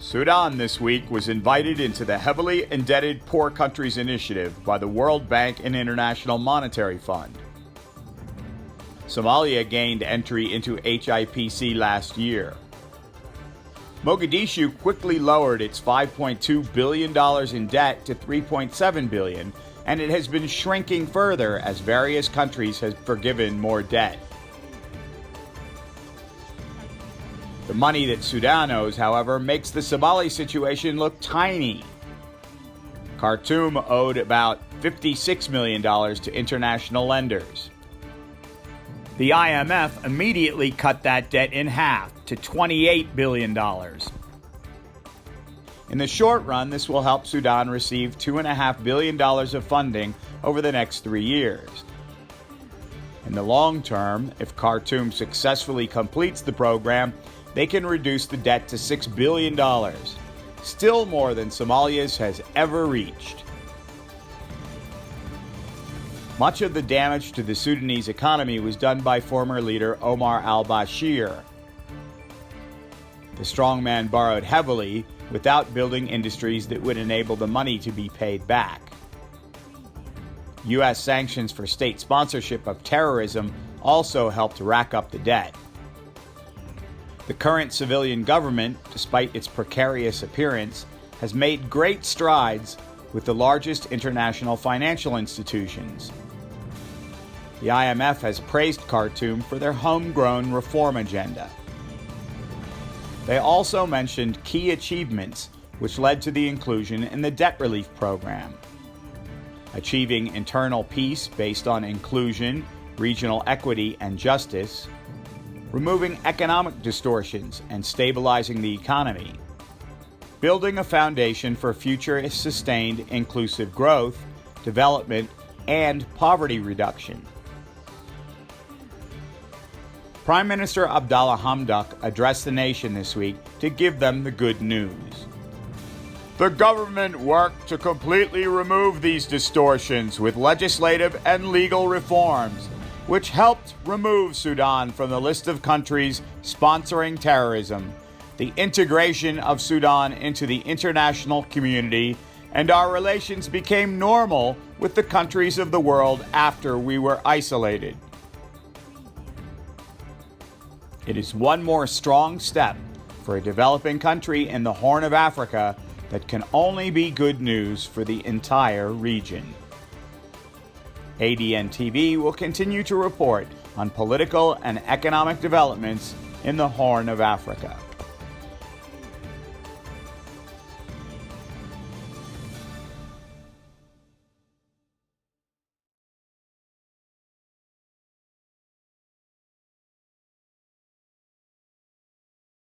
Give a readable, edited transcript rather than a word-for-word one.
Sudan this week was invited into the Heavily Indebted Poor Countries initiative by the World Bank and International Monetary Fund. Somalia gained entry into HIPC last year. Mogadishu quickly lowered its $5.2 billion in debt to $3.7 billion, and it has been shrinking further as various countries have forgiven more debt. The money that Sudan owes, however, makes the Somali situation look tiny. Khartoum owed about $56 million to international lenders. The IMF immediately cut that debt in half to $28 billion. In the short run, this will help Sudan receive $2.5 billion of funding over the next 3 years. In the long term, if Khartoum successfully completes the program, they can reduce the debt to $6 billion, still more than Somalia's has ever reached. Much of the damage to the Sudanese economy was done by former leader Omar al-Bashir. The strongman borrowed heavily without building industries that would enable the money to be paid back. U.S. sanctions for state sponsorship of terrorism also helped rack up the debt. The current civilian government, despite its precarious appearance, has made great strides with the largest international financial institutions. The IMF has praised Khartoum for their homegrown reform agenda. They also mentioned key achievements which led to the inclusion in the debt relief program. Achieving internal peace based on inclusion, regional equity, and justice, removing economic distortions and stabilizing the economy, building a foundation for future sustained inclusive growth, development, and poverty reduction. Prime Minister Abdallah Hamdok addressed the nation this week to give them the good news. The government worked to completely remove these distortions with legislative and legal reforms, which helped remove Sudan from the list of countries sponsoring terrorism, the integration of Sudan into the international community, and our relations became normal with the countries of the world after we were isolated. It is one more strong step for a developing country in the Horn of Africa that can only be good news for the entire region. ADN TV will continue to report on political and economic developments in the Horn of Africa.